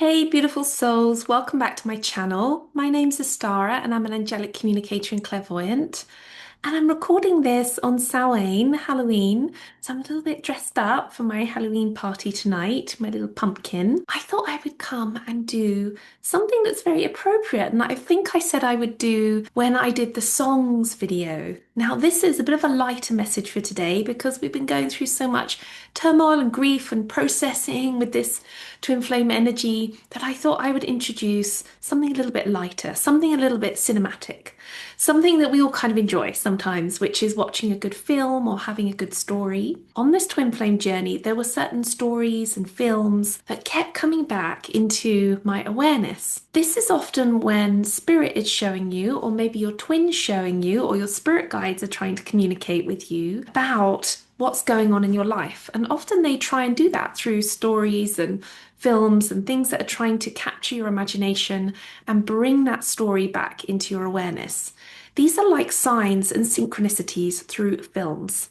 Hey, beautiful souls, welcome back to my channel. My name's Astara and I'm an angelic communicator and clairvoyant. And I'm recording this on Samhain, Halloween. So I'm a little bit dressed up for my Halloween party tonight, my little pumpkin. I thought I would come and do something that's very appropriate. And I think I said I would do when I did the songs video. Now, this is a bit of a lighter message for today because we've been going through so much turmoil and grief and processing with this twin flame energy that I thought I would introduce something a little bit lighter, something a little bit cinematic. Something that we all kind of enjoy sometimes, which is watching a good film or having a good story. On this twin flame journey, there were certain stories and films that kept coming back into my awareness. This is often when spirit is showing you, or maybe your twin's showing you, or your spirit guides are trying to communicate with you about what's going on in your life. And often they try and do that through stories and films and things that are trying to capture your imagination and bring that story back into your awareness. These are like signs and synchronicities through films.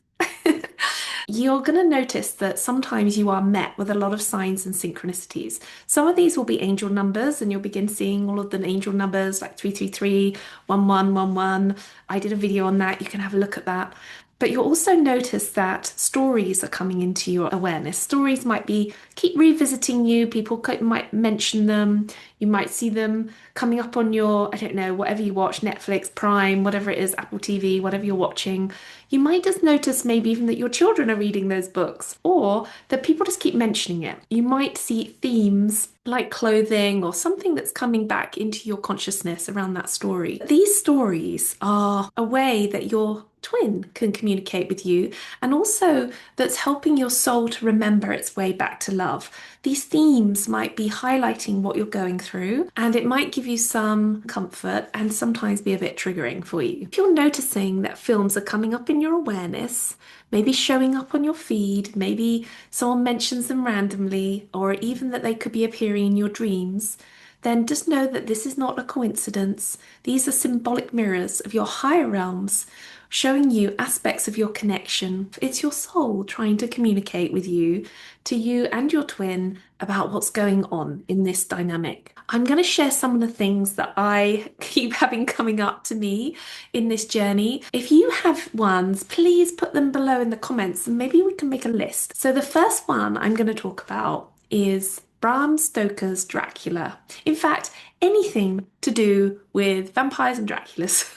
You're going to notice that sometimes you are met with a lot of signs and synchronicities. Some of these will be angel numbers, and you'll begin seeing all of the angel numbers like 333, 1111. I did a video on that. You can have a look at that. But you'll also notice that stories are coming into your awareness. Stories might be keep revisiting you. People might mention them. You might see them coming up on your, I don't know, whatever you watch, Netflix, Prime, whatever it is, Apple TV, whatever you're watching. You might just notice maybe even that your children are reading those books or that people just keep mentioning it. You might see themes like clothing or something that's coming back into your consciousness around that story. These stories are a way that your twin can communicate with you, and also that's helping your soul to remember its way back to love. These themes might be highlighting what you're going through, and it might give you some comfort and sometimes be a bit triggering for you. If you're noticing that films are coming up in your awareness, maybe showing up on your feed, maybe someone mentions them randomly, or even that they could be appearing in your dreams, then just know that this is not a coincidence. These are symbolic mirrors of your higher realms showing you aspects of your connection. It's your soul trying to communicate with you, to you and your twin, about what's going on in this dynamic. I'm going to share some of the things that I keep having coming up to me in this journey. If you have ones, please put them below in the comments and maybe we can make a list. So the first one I'm going to talk about is Bram Stoker's Dracula. In fact, anything to do with vampires and Draculas.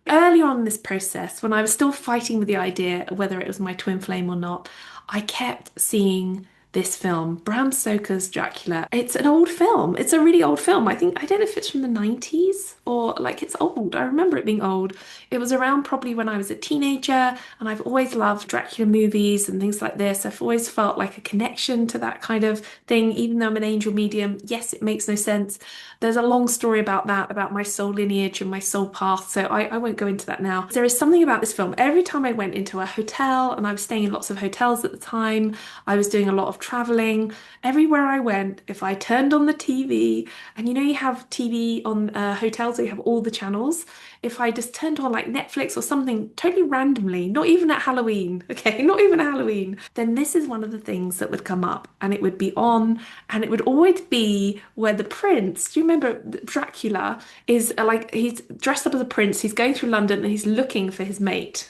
Earlier on in this process, when I was still fighting with the idea of whether it was my twin flame or not, I kept seeing this film, Bram Stoker's Dracula. It's an old film. It's a really old film. I don't know if it's from the 90s or like it's old. I remember it being old. It was around probably when I was a teenager, and I've always loved Dracula movies and things like this. I've always felt like a connection to that kind of thing, even though I'm an angel medium. Yes, it makes no sense. There's a long story about that, about my soul lineage and my soul path, so I won't go into that now. There is something about this film. Every time I went into a hotel, and I was staying in lots of hotels at the time, I was doing a lot of traveling. Everywhere I went, if I turned on the TV, and you know you have TV on hotels, so you have all the channels. If I just turned on like Netflix or something totally randomly, not even at Halloween, okay, not even at Halloween, then this is one of the things that would come up, and it would be on, and it would always be where the prince, do you remember Dracula is like, he's dressed up as a prince, he's going through London and he's looking for his mate.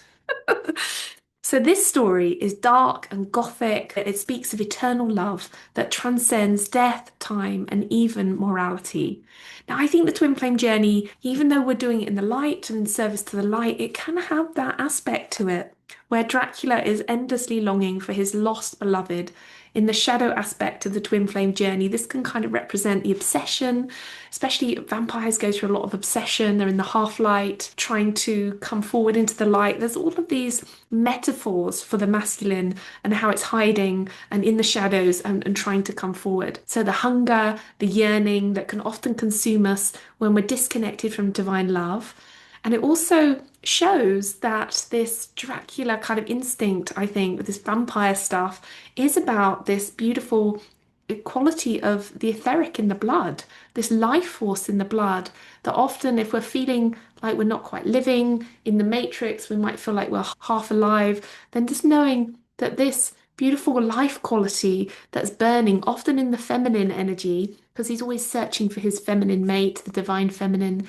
So this story is dark and gothic. It speaks of eternal love that transcends death, time, and even morality. Now, I think the twin flame journey, even though we're doing it in the light and in service to the light, it can have that aspect to it, where Dracula is endlessly longing for his lost beloved. In the shadow aspect of the twin flame journey, this can kind of represent the obsession, especially vampires go through a lot of obsession. They're in the half light, trying to come forward into the light. There's all of these metaphors for the masculine and how it's hiding and in the shadows and trying to come forward. So the hunger, the yearning that can often consume us when we're disconnected from divine love. And it also shows that this Dracula kind of instinct, I think, with this vampire stuff, is about this beautiful quality of the etheric in the blood, this life force in the blood, that often if we're feeling like we're not quite living in the matrix, we might feel like we're half alive, then just knowing that this beautiful life quality that's burning, often in the feminine energy, because he's always searching for his feminine mate, the divine feminine,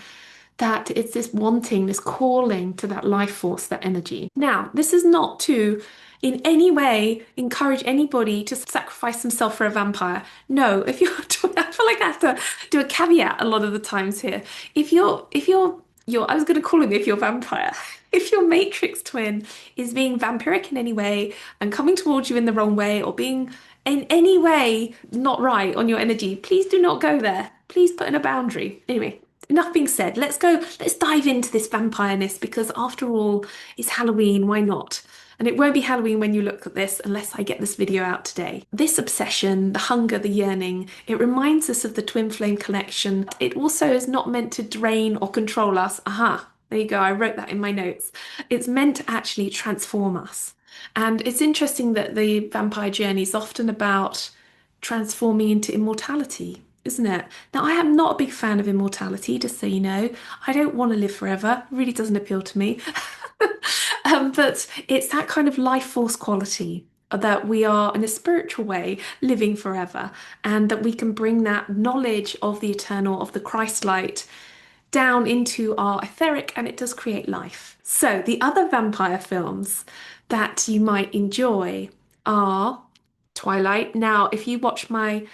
that it's this wanting, this calling to that life force, that energy. Now, this is not to in any way encourage anybody to sacrifice themselves for a vampire. No, if you're, I feel like I have to do a caveat a lot of the times here. I was going to call him if you're vampire. If your matrix twin is being vampiric in any way and coming towards you in the wrong way or being in any way not right on your energy, please do not go there. Please put in a boundary. Anyway, enough being said. Let's dive into this vampireness because after all, it's Halloween, why not? And it won't be Halloween when you look at this unless I get this video out today. This obsession, the hunger, the yearning, it reminds us of the twin flame connection. It also is not meant to drain or control us. Aha, there you go. I wrote that in my notes. It's meant to actually transform us. And it's interesting that the vampire journey is often about transforming into immortality, isn't it? Now, I am not a big fan of immortality, just so you know. I don't want to live forever. It really doesn't appeal to me. But it's that kind of life force quality that we are, in a spiritual way, living forever, and that we can bring that knowledge of the eternal, of the Christ light, down into our etheric, and it does create life. So, the other vampire films that you might enjoy are Twilight. Now, if you watch my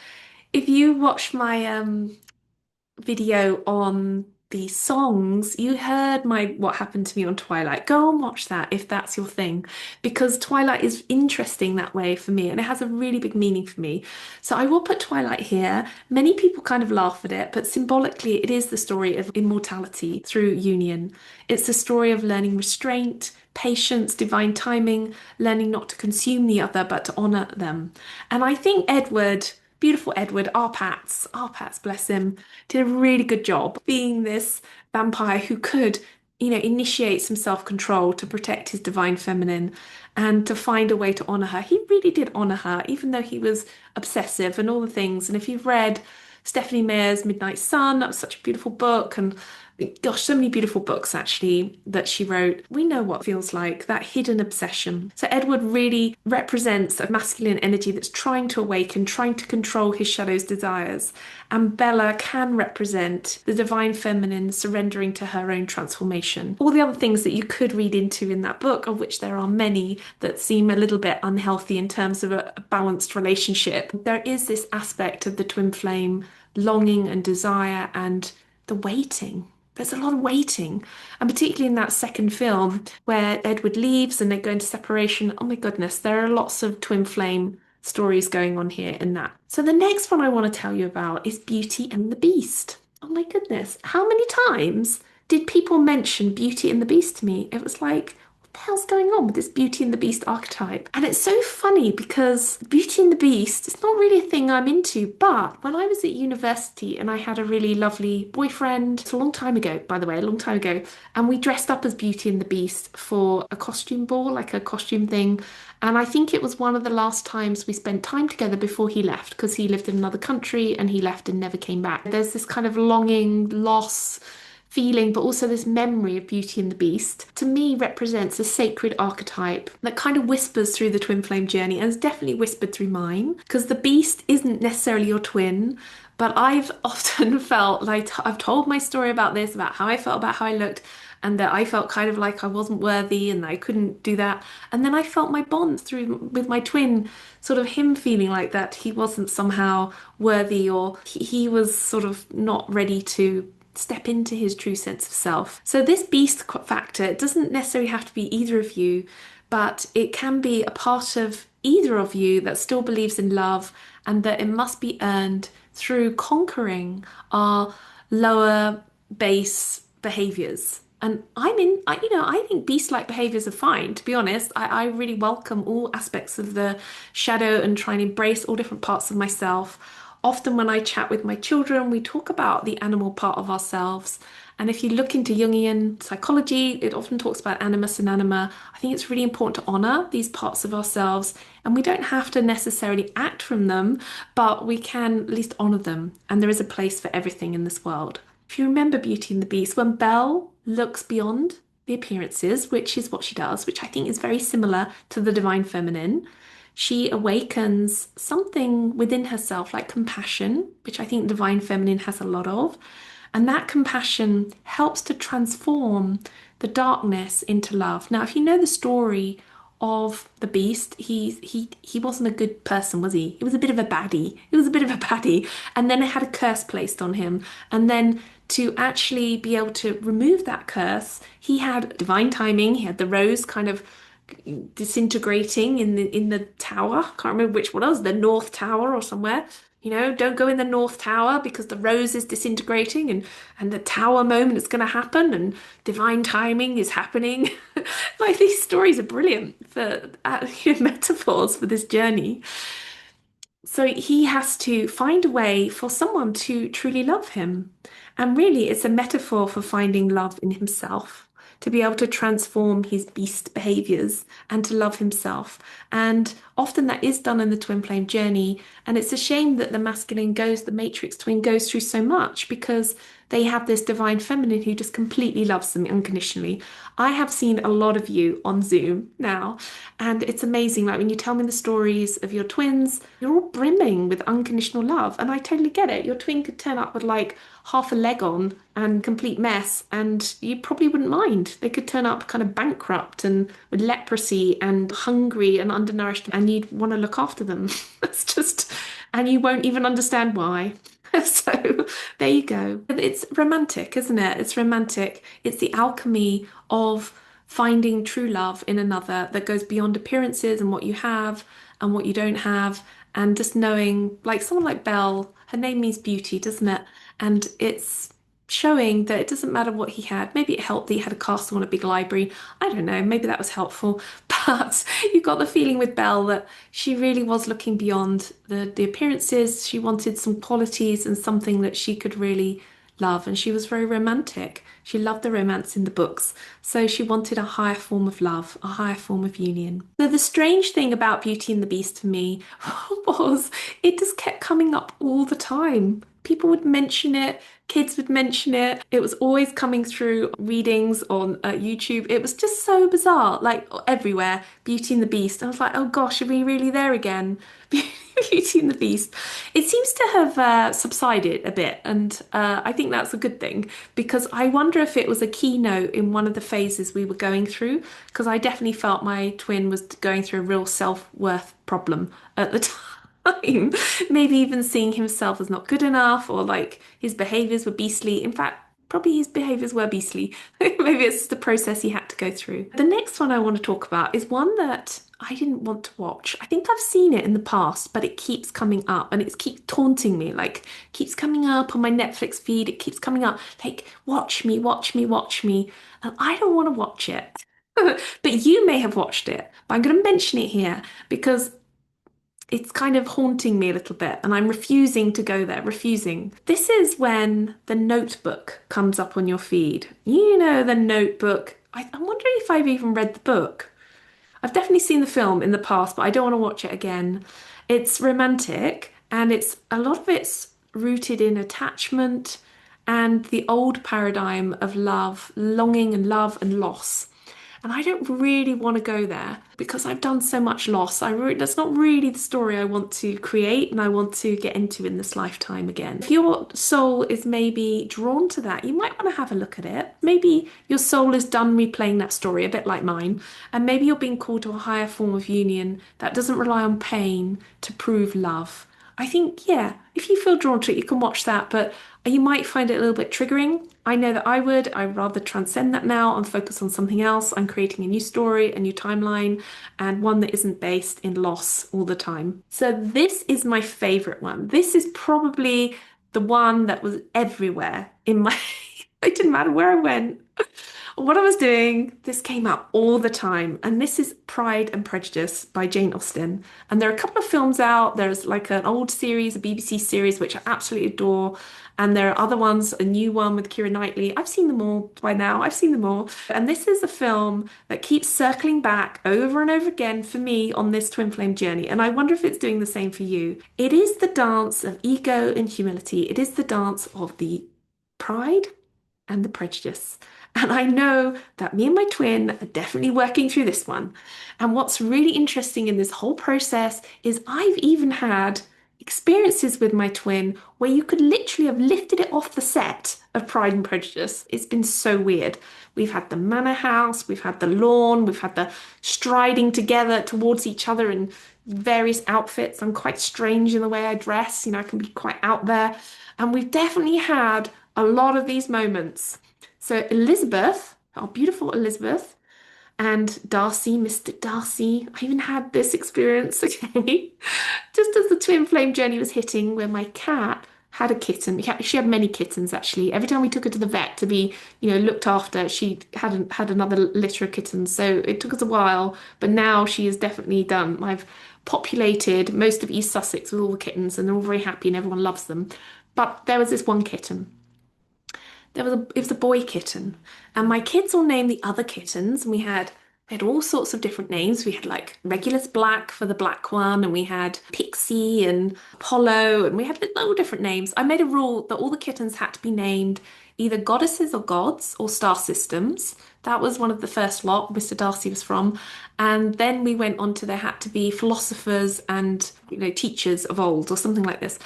video on the songs, you heard my what happened to me on Twilight. Go and watch that if that's your thing, because Twilight is interesting that way for me and it has a really big meaning for me. So I will put Twilight here. Many people kind of laugh at it, but symbolically, it is the story of immortality through union. It's the story of learning restraint, patience, divine timing, learning not to consume the other, but to honor them. And I think Edward. Beautiful Edward, Arpats, bless him, did a really good job being this vampire who could, initiate some self-control to protect his divine feminine and to find a way to honor her. He really did honor her, even though he was obsessive and all the things. And if you've read Stephanie Meyer's Midnight Sun, that was such a beautiful book. And gosh, so many beautiful books actually that she wrote. We know what it feels like, that hidden obsession. So Edward really represents a masculine energy that's trying to awaken, trying to control his shadow's desires. And Bella can represent the divine feminine surrendering to her own transformation. All the other things that you could read into in that book, of which there are many that seem a little bit unhealthy in terms of a balanced relationship. There is this aspect of the twin flame, longing and desire and the waiting. There's a lot of waiting, and particularly in that second film where Edward leaves and they go into separation. Oh my goodness, there are lots of twin flame stories going on here in that. So the next one I want to tell you about is Beauty and the Beast. Oh my goodness, how many times did people mention Beauty and the Beast to me? It was like, what the hell's going on with this Beauty and the Beast archetype? And it's so funny because Beauty and the Beast is not really a thing I'm into, but when I was at university and I had a really lovely boyfriend, it's a long time ago, by the way, a long time ago, and we dressed up as Beauty and the Beast for a costume ball, like a costume thing. And I think it was one of the last times we spent time together before he left, because he lived in another country and he left and never came back. There's this kind of longing, loss, feeling, but also this memory of Beauty and the Beast, to me represents a sacred archetype that kind of whispers through the twin flame journey and has definitely whispered through mine, because the beast isn't necessarily your twin. But I've often felt like I've told my story about this, about how I felt about how I looked, and that I felt kind of like I wasn't worthy and I couldn't do that. And then I felt my bond through with my twin, sort of him feeling like that he wasn't somehow worthy, or he was sort of not ready to step into his true sense of self. So this beast factor, it doesn't necessarily have to be either of you, but it can be a part of either of you that still believes in love, and that it must be earned through conquering our lower base behaviors. And I think beast-like behaviors are fine, to be honest. I really welcome all aspects of the shadow and try and embrace all different parts of myself. Often when I chat with my children, we talk about the animal part of ourselves. And if you look into Jungian psychology, it often talks about animus and anima. I think it's really important to honor these parts of ourselves. And we don't have to necessarily act from them, but we can at least honor them. And there is a place for everything in this world. If you remember Beauty and the Beast, when Belle looks beyond the appearances, which is what she does, which I think is very similar to the divine feminine, she awakens something within herself, like compassion, which I think Divine Feminine has a lot of. And that compassion helps to transform the darkness into love. Now, if you know the story of the beast, he wasn't a good person, was he? He was a bit of a baddie. He was a bit of a baddie. And then it had a curse placed on him. And then to actually be able to remove that curse, he had divine timing. He had the rose kind of disintegrating in the tower. Can't remember which one it was, the North Tower or somewhere. Don't go in the North Tower because the rose is disintegrating and the tower moment is going to happen and divine timing is happening. Like these stories are brilliant for metaphors for this journey. So he has to find a way for someone to truly love him. And really, it's a metaphor for finding love in himself, to be able to transform his beast behaviors and to love himself. And often that is done in the twin flame journey. And it's a shame that the matrix twin goes through so much because they have this divine feminine who just completely loves them unconditionally. I have seen a lot of you on Zoom now, and it's amazing. Like when you tell me the stories of your twins, you're all brimming with unconditional love. And I totally get it. Your twin could turn up with like half a leg on and complete mess, and you probably wouldn't mind. They could turn up kind of bankrupt and with leprosy and hungry and undernourished, and you'd want to look after them. That's just, and you won't even understand why. So there you go. It's romantic, isn't it? It's romantic. It's the alchemy of finding true love in another that goes beyond appearances and what you have and what you don't have. And just knowing, like someone like Belle, her name means beauty, doesn't it? And it's showing that it doesn't matter what he had. Maybe it helped that he had a castle and a big library. I don't know. Maybe that was helpful. But you got the feeling with Belle that she really was looking beyond the appearances. She wanted some qualities and something that she could really love. And she was very romantic. She loved the romance in the books. So she wanted a higher form of love, a higher form of union. So the strange thing about Beauty and the Beast for me was it just kept coming up all the time. People would mention it, kids would mention it. It was always coming through readings on YouTube. It was just so bizarre, like everywhere. Beauty and the Beast. I was like, oh gosh, are we really there again? Beauty and the Beast. It seems to have subsided a bit, and I think that's a good thing because I wonder if it was a keynote in one of the phases we were going through. Because I definitely felt my twin was going through a real self-worth problem at the time. Maybe even seeing himself as not good enough or like his behaviors were beastly. In fact, probably his behaviors were beastly. Maybe it's just the process he had to go through. The next one I want to talk about is one that I didn't want to watch. I think I've seen it in the past, but it keeps coming up and it keeps taunting me. Like, keeps coming up on my Netflix feed. It keeps coming up like, watch me, watch me, watch me. And I don't want to watch it. But you may have watched it, but I'm going to mention it here because it's kind of haunting me a little bit, and I'm refusing to go there, refusing. This is when The Notebook comes up on your feed. You know, The Notebook. I'm wondering if I've even read the book. I've definitely seen the film in the past, but I don't want to watch it again. It's romantic, and a lot of it's rooted in attachment and the old paradigm of love, longing and love and loss. And I don't really want to go there because I've done so much loss. That's not really the story I want to create and I want to get into in this lifetime again. If your soul is maybe drawn to that, you might want to have a look at it. Maybe your soul is done replaying that story, a bit like mine, and maybe you're being called to a higher form of union that doesn't rely on pain to prove love. I think, yeah, if you feel drawn to it, you can watch that, but you might find it a little bit triggering. I know that I would. I'd rather transcend that now and focus on something else. I'm creating a new story, a new timeline, and one that isn't based in loss all the time. So this is my favorite one. This is probably the one that was everywhere in my, it didn't matter where I went. What I was doing, this came out all the time. And this is Pride and Prejudice by Jane Austen. And there are a couple of films out. There's like an old series, a BBC series, which I absolutely adore. And there are other ones, a new one with Keira Knightley. I've seen them all by now. I've seen them all. And this is a film that keeps circling back over and over again for me on this twin flame journey. And I wonder if it's doing the same for you. It is the dance of ego and humility. It is the dance of the pride and the prejudice. And I know that me and my twin are definitely working through this one. And what's really interesting in this whole process is I've even had experiences with my twin where you could literally have lifted it off the set of Pride and Prejudice. It's been so weird. We've had the manor house, we've had the lawn, we've had the striding together towards each other in various outfits. I'm quite strange in the way I dress, I can be quite out there. And we've definitely had a lot of these moments. So Elizabeth, our beautiful Elizabeth, and Darcy, Mr. Darcy. I even had this experience, okay? Just as the twin flame journey was hitting, where my cat had a kitten. She had many kittens actually. Every time we took her to the vet to be, looked after, she had another litter of kittens. So it took us a while, but now she is definitely done. I've populated most of East Sussex with all the kittens, and they're all very happy and everyone loves them. But there was this one kitten. It was a boy kitten, and my kids all named the other kittens, and we had all sorts of different names. We had like Regulus Black for the black one, and we had Pixie and Apollo, and we had all different names. I made a rule that all the kittens had to be named either goddesses or gods or star systems. That was one of the first lot Mr. Darcy was from. And then we went on to there had to be philosophers and teachers of old or something like this.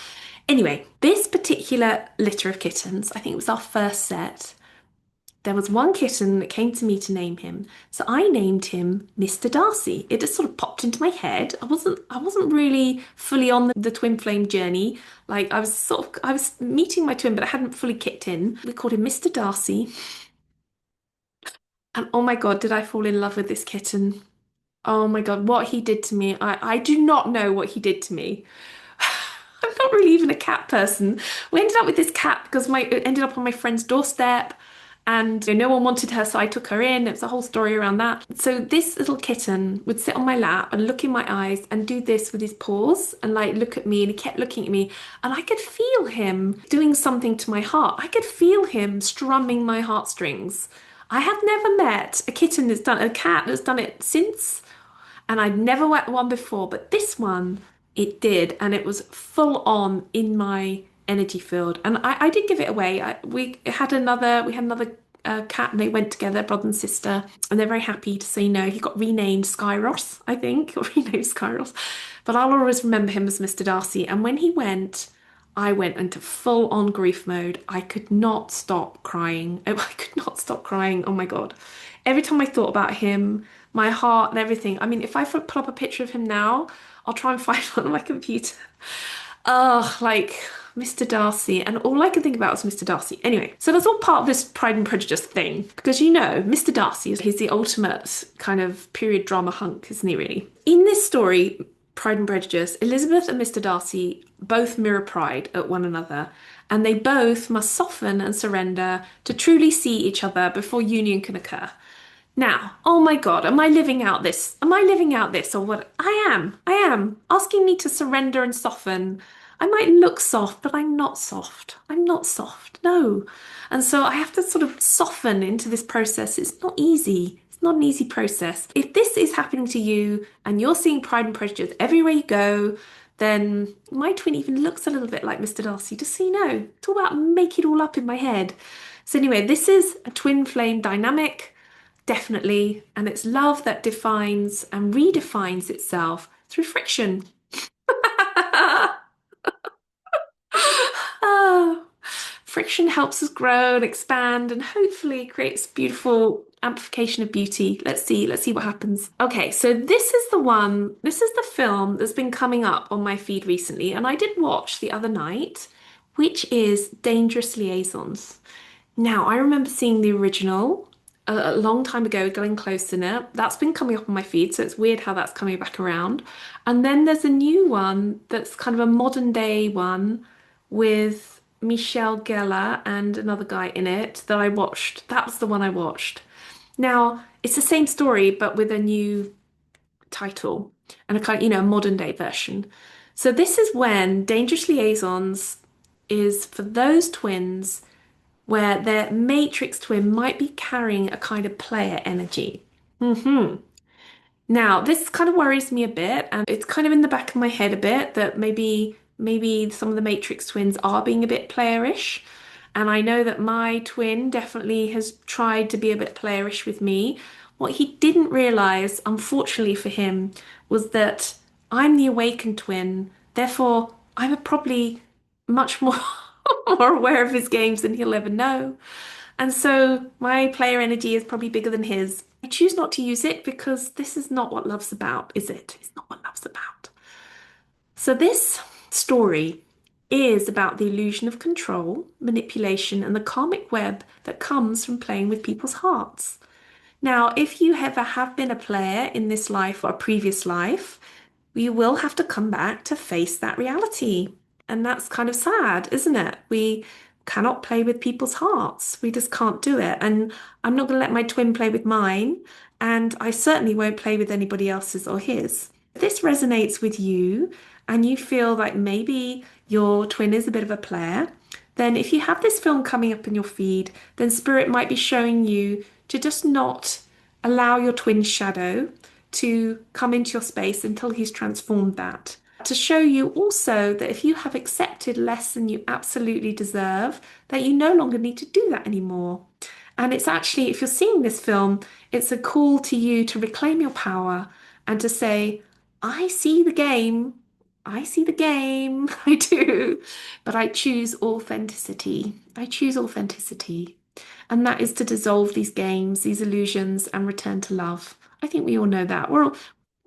Anyway, this particular litter of kittens, I think it was our first set. There was one kitten that came to me to name him. So I named him Mr. Darcy. It just sort of popped into my head. I wasn't really fully on the twin flame journey. Like I was meeting my twin, but I hadn't fully kicked in. We called him Mr. Darcy. And oh my God, did I fall in love with this kitten? Oh my God, what he did to me. I do not know what he did to me. I'm not really even a cat person. We ended up with this cat because it ended up on my friend's doorstep, and no one wanted her, so I took her in. It was a whole story around that. So this little kitten would sit on my lap and look in my eyes and do this with his paws and like look at me, and he kept looking at me, and I could feel him doing something to my heart. I could feel him strumming my heartstrings. I have never met a cat that's done it since, and I'd never wet one before, but this one, it did, and it was full on in my energy field. And I did give it away. We had another cat, and they went together, brother and sister, and they're very happy to say no. He got renamed Skyros, I think, or renamed Skyros, but I'll always remember him as Mr. Darcy. And when he went, I went into full on grief mode. I could not stop crying. I could not stop crying. Oh my God. Every time I thought about him, my heart and everything. I mean, if I put up a picture of him now, I'll try and find one on my computer. Oh, like Mr. Darcy. And all I could think about was Mr. Darcy. Anyway, so that's all part of this Pride and Prejudice thing. Because Mr. Darcy he's the ultimate kind of period drama hunk, isn't he, really? In this story, Pride and Prejudice, Elizabeth and Mr. Darcy both mirror pride at one another, and they both must soften and surrender to truly see each other before union can occur. Now, oh my God, am I living out this? Am I living out this or what? I am. I am. Asking me to surrender and soften. I might look soft, but I'm not soft. I'm not soft. No. And so I have to sort of soften into this process. It's not easy. It's not an easy process. If this is happening to you and you're seeing Pride and Prejudice everywhere you go, then my twin even looks a little bit like Mr. Darcy, just so you know. It's all about make it all up in my head. So anyway, this is a twin flame dynamic. Definitely. And it's love that defines and redefines itself through friction. Oh, friction helps us grow and expand and hopefully creates beautiful amplification of beauty. Let's see what happens. Okay, so this is the film that's been coming up on my feed recently, and I did watch the other night, which is Dangerous Liaisons. Now, I remember seeing the original a long time ago, Glenn Close in it. That's been coming up on my feed, so it's weird how that's coming back around. And then there's a new one that's kind of a modern day one with Michelle Gellar and another guy in it that I watched. That was the one I watched. Now, it's the same story, but with a new title and a kind of, a modern day version. So this is when Dangerous Liaisons is for those twins where their matrix twin might be carrying a kind of player energy. Now, this kind of worries me a bit, and it's kind of in the back of my head a bit that maybe some of the matrix twins are being a bit playerish. And I know that my twin definitely has tried to be a bit playerish with me. What he didn't realize, unfortunately for him, was that I'm the awakened twin. Therefore, I'm probably much more more aware of his games than he'll ever know. And so my player energy is probably bigger than his. I choose not to use it because this is not what love's about, is it? It's not what love's about. So this story is about the illusion of control, manipulation, and the karmic web that comes from playing with people's hearts. Now, if you ever have been a player in this life or a previous life, you will have to come back to face that reality. And that's kind of sad, isn't it? We cannot play with people's hearts. We just can't do it. And I'm not going to let my twin play with mine. And I certainly won't play with anybody else's or his. If this resonates with you and you feel like maybe your twin is a bit of a player, then if you have this film coming up in your feed, then Spirit might be showing you to just not allow your twin's shadow to come into your space until he's transformed that. To show you also that if you have accepted less than you absolutely deserve, that you no longer need to do that anymore. And it's actually, if you're seeing this film, it's a call to you to reclaim your power and to say, I see the game. I see the game. I do. But I choose authenticity. I choose authenticity. And that is to dissolve these games, these illusions, and return to love. I think we all know that. We're all on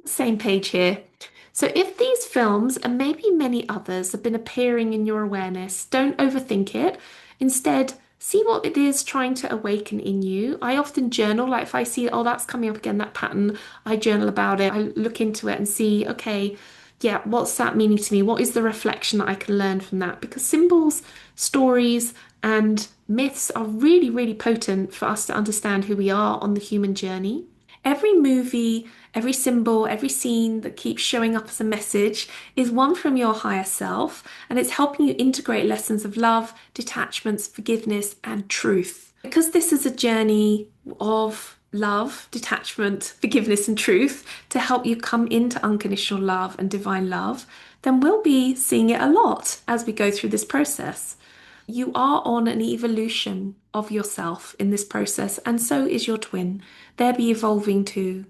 the same page here. So if these films and maybe many others have been appearing in your awareness, don't overthink it. Instead, see what it is trying to awaken in you. I often journal, like if I see, oh, that's coming up again, that pattern, I journal about it. I look into it and see, okay, yeah, what's that meaning to me? What is the reflection that I can learn from that? Because symbols, stories, and myths are really, really potent for us to understand who we are on the human journey. Every movie, every symbol, every scene that keeps showing up as a message is one from your higher self, and it's helping you integrate lessons of love, detachments, forgiveness, and truth. Because this is a journey of love, detachment, forgiveness, and truth to help you come into unconditional love and divine love, then we'll be seeing it a lot as we go through this process. You are on an evolution of yourself in this process, and so is your twin. They'll be evolving too.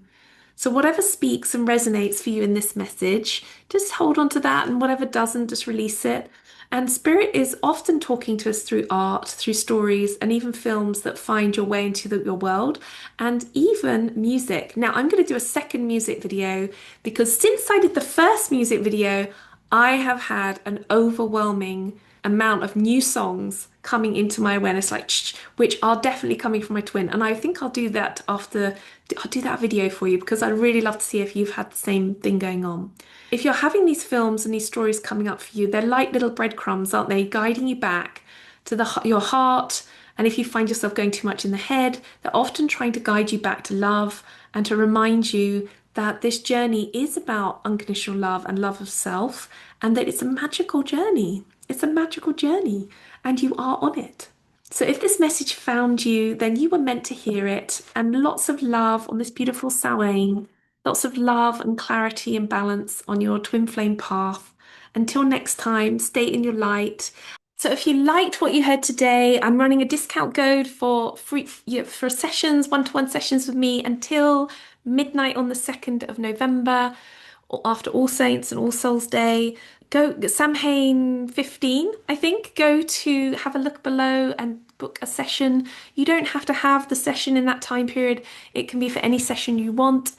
So, whatever speaks and resonates for you in this message, just hold on to that, and whatever doesn't, just release it. And Spirit is often talking to us through art, through stories, and even films that find your way into your world, and even music. Now, I'm going to do a second music video because since I did the first music video, I have had an overwhelming amount of new songs coming into my awareness, like which are definitely coming from my twin. And I think I'll do that after, I'll do that video for you because I'd really love to see if you've had the same thing going on. If you're having these films and these stories coming up for you, they're like little breadcrumbs, aren't they? Guiding you back to your heart. And if you find yourself going too much in the head, they're often trying to guide you back to love and to remind you that this journey is about unconditional love and love of self, and that it's a magical journey. It's a magical journey, and you are on it. So if this message found you, then you were meant to hear it. And lots of love on this beautiful Samhain. Lots of love and clarity and balance on your twin flame path. Until next time, stay in your light. So if you liked what you heard today, I'm running a discount code for free for sessions, one-to-one sessions with me until midnight on the 2nd of November, or after All Saints and All Souls Day. Go Samhain 15, I think. Go to have a look below and book a session. You don't have to have the session in that time period. It can be for any session you want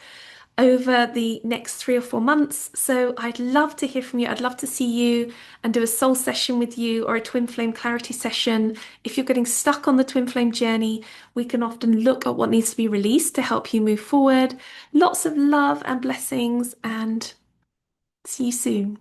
over the next 3 or 4 months. So I'd love to hear from you. I'd love to see you and do a soul session with you or a twin flame clarity session. If you're getting stuck on the twin flame journey, we can often look at what needs to be released to help you move forward. Lots of love and blessings, and see you soon.